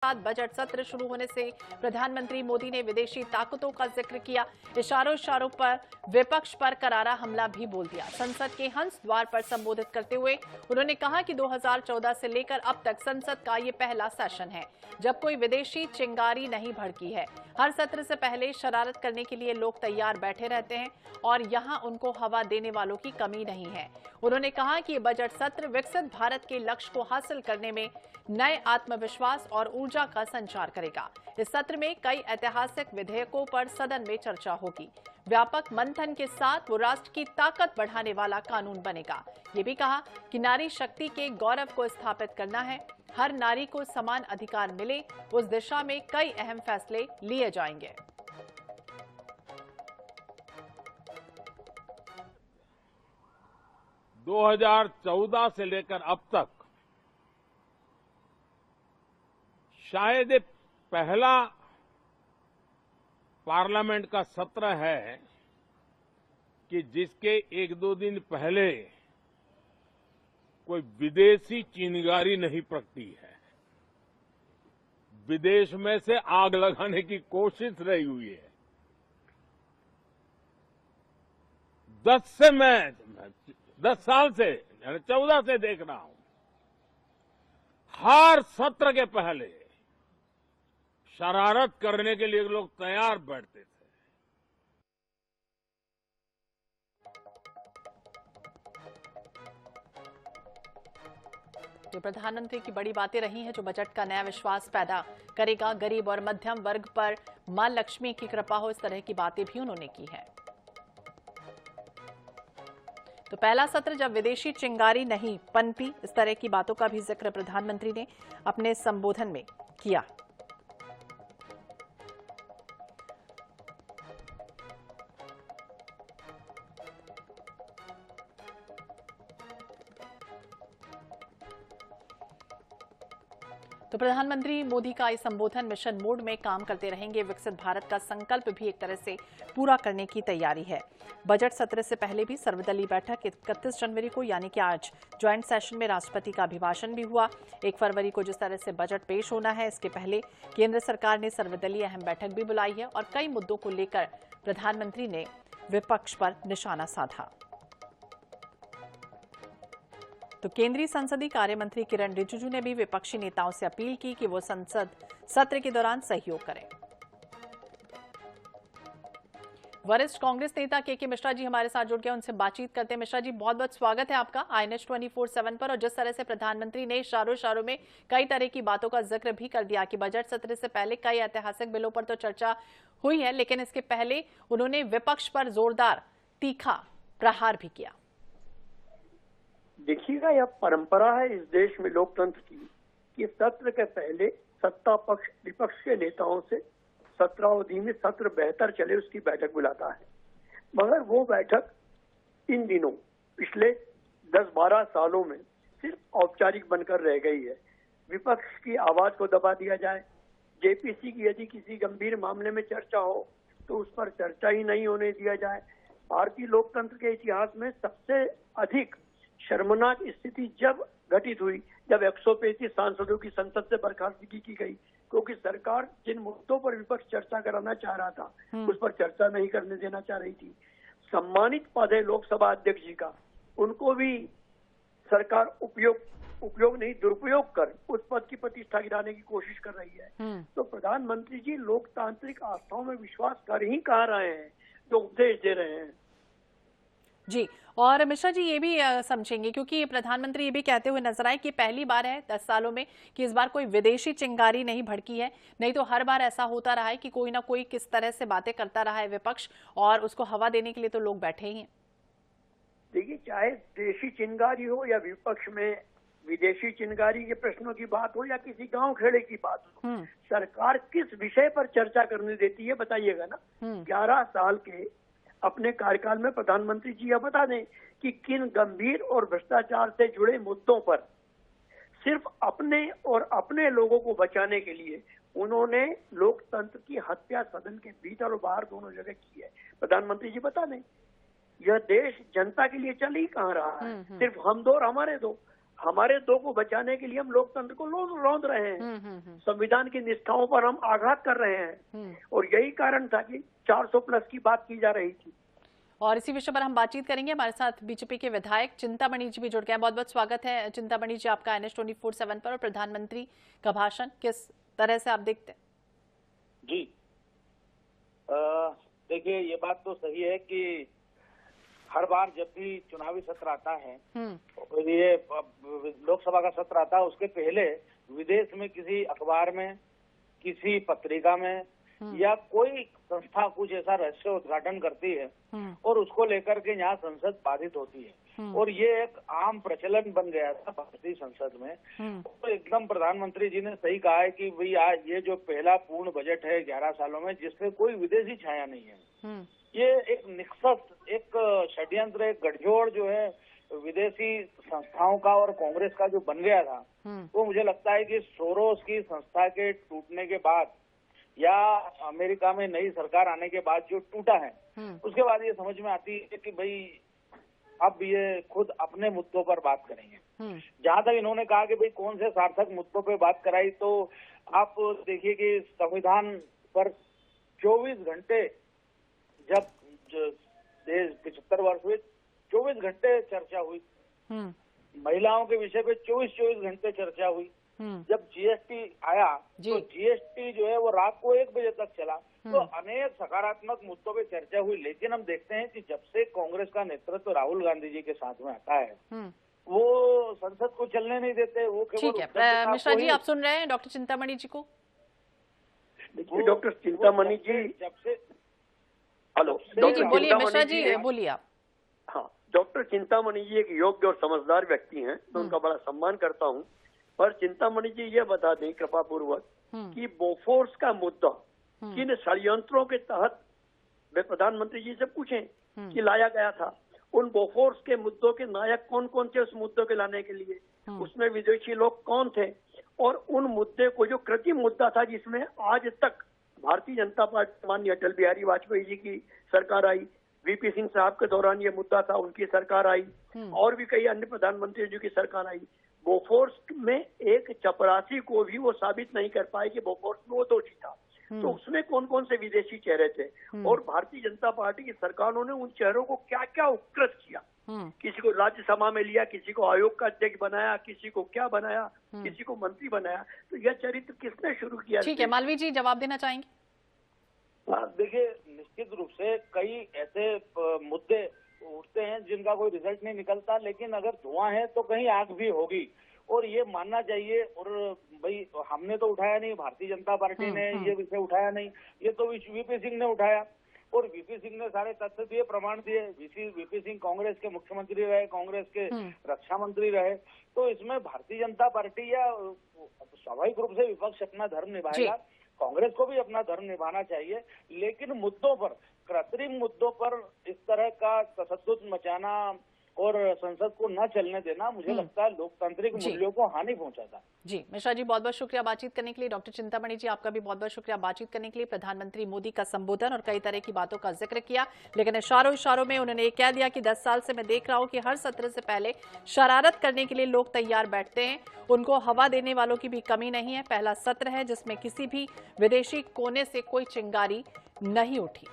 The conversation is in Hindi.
साथ बजट सत्र शुरू होने से प्रधानमंत्री मोदी ने विदेशी ताकतों का जिक्र किया। इशारों पर विपक्ष पर करारा हमला भी बोल दिया। संसद के हंस द्वार पर संबोधित करते हुए उन्होंने कहा कि 2014 से लेकर अब तक संसद का ये पहला सेशन है जब कोई विदेशी चिंगारी नहीं भड़की है। हर सत्र से पहले शरारत करने के लिए लोग तैयार बैठे रहते हैं और यहां उनको हवा देने वालों की कमी नहीं है। उन्होंने कहा कि ये बजट सत्र विकसित भारत के लक्ष्य को हासिल करने में नए आत्मविश्वास और ऊर्जा का संचार करेगा। इस सत्र में कई ऐतिहासिक विधेयकों पर सदन में चर्चा होगी। व्यापक मंथन के साथ वो राष्ट्र की ताकत बढ़ाने वाला कानून बनेगा। ये भी कहा कि नारी शक्ति के गौरव को स्थापित करना है, हर नारी को समान अधिकार मिले, उस दिशा में कई अहम फैसले लिए जाएंगे। दो 2014 से लेकर अब तक शायद ये पहला पार्लियामेंट का सत्र है कि जिसके एक दो दिन पहले कोई विदेशी चिंगारी नहीं प्रगटी है। विदेश में से आग लगाने की कोशिश रही हुई है। 10 साल से 14 से देख रहा हूं, हर सत्र के पहले शरारत करने के लिए लोग तैयार बैठते थे। जो प्रधानमंत्री की बड़ी बातें रही हैं, जो बजट का नया विश्वास पैदा करेगा, गरीब और मध्यम वर्ग पर मां लक्ष्मी की कृपा हो, इस तरह की बातें भी उन्होंने की है। तो पहला सत्र जब विदेशी चिंगारी नहीं पनपी, इस तरह की बातों का भी जिक्र प्रधानमंत्री ने अपने संबोधन में किया। तो प्रधानमंत्री मोदी का इस संबोधन मिशन मोड में काम करते रहेंगे। विकसित भारत का संकल्प भी एक तरह से पूरा करने की तैयारी है। बजट सत्र से पहले भी सर्वदलीय बैठक 31 जनवरी को यानी कि आज ज्वाइंट सेशन में राष्ट्रपति का अभिभाषण भी हुआ। 1 फरवरी को जिस तरह से बजट पेश होना है, इसके पहले केंद्र सरकार ने सर्वदलीय अहम बैठक भी बुलाई है और कई मुद्दों को लेकर प्रधानमंत्री ने विपक्ष पर निशाना साधा। तो केंद्रीय संसदीय कार्य मंत्री किरण रिजिजू ने भी विपक्षी नेताओं से अपील की कि वो संसद सत्र के दौरान सहयोग करें। वरिष्ठ कांग्रेस नेता के मिश्रा जी हमारे साथ जुड़ गए, उनसे बातचीत करते हैं। मिश्रा जी, बहुत बहुत स्वागत है आपका INH 24/7 पर। और जिस तरह से प्रधानमंत्री ने इशारों में कई तरह की बातों का जिक्र भी कर दिया कि बजट सत्र से पहले कई ऐतिहासिक बिलों पर तो चर्चा हुई है, लेकिन इसके पहले उन्होंने विपक्ष पर जोरदार तीखा प्रहार भी किया। देखिएगा, यह परंपरा है इस देश में लोकतंत्र की कि सत्र के पहले सत्ता पक्ष विपक्ष के नेताओं से सत्रावधि में सत्र बेहतर चले उसकी बैठक बुलाता है। मगर वो बैठक इन दिनों पिछले 10-12 सालों में सिर्फ औपचारिक बनकर रह गई है। विपक्ष की आवाज को दबा दिया जाए, जेपीसी की यदि किसी गंभीर मामले में चर्चा हो तो उस पर चर्चा ही नहीं होने दिया जाए। भारतीय लोकतंत्र के इतिहास में सबसे अधिक शर्मनाक स्थिति जब घटित हुई जब 135 सांसदों की संसद से बर्खास्तगी की गई, क्योंकि सरकार जिन मुद्दों पर विपक्ष चर्चा कराना चाह रहा था उस पर चर्चा नहीं करने देना चाह रही थी। सम्मानित पद है लोकसभा अध्यक्ष जी का, उनको भी सरकार उपयोग नहीं दुरुपयोग कर उस पद की प्रतिष्ठा गिराने की कोशिश कर रही है। तो प्रधानमंत्री जी लोकतांत्रिक आस्थाओं में विश्वास कर ही कहा रहे हैं जो उपदेश दे रहे हैं जी। और मिश्रा जी, ये भी समझेंगे क्योंकि प्रधानमंत्री ये भी कहते हुए नजर आए कि पहली बार है 10 सालों में कि इस बार कोई विदेशी चिंगारी नहीं भड़की है, नहीं तो हर बार ऐसा होता रहा है कि कोई ना कोई किस तरह से बातें करता रहा है विपक्ष और उसको हवा देने के लिए तो लोग बैठे ही हैं। देखिए, चाहे देशी चिंगारी हो या विपक्ष में विदेशी चिंगारी के प्रश्नों की बात हो या किसी गांव खेड़े की बात हो, सरकार किस विषय पर चर्चा करने देती है बताइएगा ना। 11 साल के अपने कार्यकाल में प्रधानमंत्री जी यह बता दें कि किन गंभीर और भ्रष्टाचार से जुड़े मुद्दों पर सिर्फ अपने और अपने लोगों को बचाने के लिए उन्होंने लोकतंत्र की हत्या सदन के भीतर और बाहर दोनों जगह की है। प्रधानमंत्री जी बता दें, यह देश जनता के लिए चल ही कहाँ रहा है, सिर्फ हम दो और हमारे दो। हमारे दो को बचाने के लिए हम लोकतंत्र को रौंद रहे हैं, संविधान की निष्ठाओं पर हम आघात कर रहे हैं, और यही कारण था कि 400 प्लस की बात की जा रही थी। और इसी विषय पर हम बातचीत करेंगे। हमारे साथ बीजेपी के विधायक चिंतामणि जी भी जुड़ गए हैं। बहुत बहुत स्वागत है चिंतामणि जी आपका NH24/7 पर। और प्रधानमंत्री का भाषण किस तरह से आप देखते हैं? जी देखिए, ये बात तो सही है कि हर बार जब भी चुनावी सत्र आता है, ये लोकसभा का सत्र आता है, उसके पहले विदेश में किसी अखबार में, किसी पत्रिका में या कोई संस्था कुछ ऐसा रहस्य उद्घाटन करती है और उसको लेकर के यहाँ संसद बाधित होती है, और ये एक आम प्रचलन बन गया था भारतीय संसद में। तो एकदम प्रधानमंत्री जी ने सही कहा है कि भाई आज ये जो पहला पूर्ण बजट है 11 सालों में, जिसमें कोई विदेशी छाया नहीं है, ये एक निष्पक्ष, एक षड्यंत्र, एक गठजोड़ जो है विदेशी संस्थाओं का और कांग्रेस का जो बन गया था, वो मुझे लगता है कि सोरोस की संस्था के टूटने के बाद या अमेरिका में नई सरकार आने के बाद जो टूटा है, उसके बाद ये समझ में आती है कि भाई अब ये खुद अपने मुद्दों पर बात करेंगे। जहां तक इन्होंने कहा कि भाई कौन से सार्थक मुद्दों पे बात कराई, तो आप देखिए कि संविधान पर 24 घंटे, जब देश 75 वर्ष हुए, 24 घंटे चर्चा हुई। महिलाओं के विषय पे 24 घंटे चर्चा हुई। जब GST आया तो GST जो है वो रात को 1 बजे तक चला। तो अनेक सकारात्मक मुद्दों पे चर्चा हुई, लेकिन हम देखते हैं कि जब से कांग्रेस का नेतृत्व राहुल गांधी जी के साथ में आता है, वो संसद को चलने नहीं देते। वो केवल ठीक है मिश्रा जी, आप सुन रहे हैं डॉक्टर चिंतामणि जी को? देखिए डॉक्टर चिंतामणि जी, जब से हेलो, बोलिए मिश्रा जी, बोलिए आप। हाँ, डॉक्टर चिंतामणि जी एक योग्य और समझदार व्यक्ति हैं, मैं उनका बड़ा सम्मान करता हूँ। पर चिंतामणि जी ये बता दें कृपा पूर्वक कि बोफोर्स का मुद्दा किन षड्यंत्रों के तहत वे प्रधानमंत्री जी से पूछें कि लाया गया था। उन बोफोर्स के मुद्दों के नायक कौन कौन थे उस मुद्दों के लाने के लिए, उसमें विदेशी लोग कौन थे, और उन मुद्दे को जो कृत्रिम मुद्दा था जिसमें आज तक भारतीय जनता पार्टी, माननीय अटल बिहारी वाजपेयी जी की सरकार आई, VP सिंह साहब के दौरान ये मुद्दा था, उनकी सरकार आई, और भी कई अन्य प्रधानमंत्री जी की सरकार आई। बोफोर्स में एक चपरासी को भी वो साबित नहीं कर पाए कि बोफोर्स में वो दोषी था। तो उसमें कौन कौन से विदेशी चेहरे थे, और भारतीय जनता पार्टी की सरकारों ने उन चेहरों को क्या क्या उपकृत किया। किसी को राज्यसभा में लिया, किसी को आयोग का अध्यक्ष बनाया, किसी को क्या बनाया, किसी को मंत्री बनाया। तो यह चरित्र किसने शुरू किया? ठीक है, मालवीय जी जवाब देना चाहेंगे? देखिए, निश्चित रूप से कई ऐसे मुद्दे उठते हैं जिनका कोई रिजल्ट नहीं निकलता, लेकिन अगर धुआं है तो कहीं आग भी होगी, और ये मानना चाहिए। और भाई हमने तो उठाया नहीं, भारतीय जनता पार्टी ने ये विषय उठाया नहीं, ये तो VP सिंह ने उठाया, और VP सिंह ने सारे तथ्य दिए, प्रमाण दिए। VP सिंह कांग्रेस के मुख्यमंत्री रहे, कांग्रेस के रक्षा मंत्री रहे। तो इसमें भारतीय जनता पार्टी या स्वाभाविक रूप से विपक्ष अपना धर्म निभाएगा, कांग्रेस को भी अपना धर्म निभाना चाहिए, लेकिन मुद्दों पर, कृत्रिम मुद्दों पर इस तरह का तशद्दुद मचाना और संसद को न चलने देना, मुझे लगता है लोकतांत्रिक मूल्यों को हानि पहुंचाता। जी मिश्रा जी, बहुत बहुत शुक्रिया बातचीत करने के लिए। डॉक्टर चिंतामणि जी, आपका भी बहुत बहुत शुक्रिया बातचीत करने के लिए। प्रधानमंत्री मोदी का संबोधन और कई तरह की बातों का जिक्र किया, लेकिन इशारों में उन्होंने ये कह दिया कि 10 साल से मैं देख रहा हूं कि हर सत्र से पहले शरारत करने के लिए लोग तैयार बैठते हैं, उनको हवा देने वालों की भी कमी नहीं है। पहला सत्र है जिसमें किसी भी विदेशी कोने से कोई चिंगारी नहीं उठी।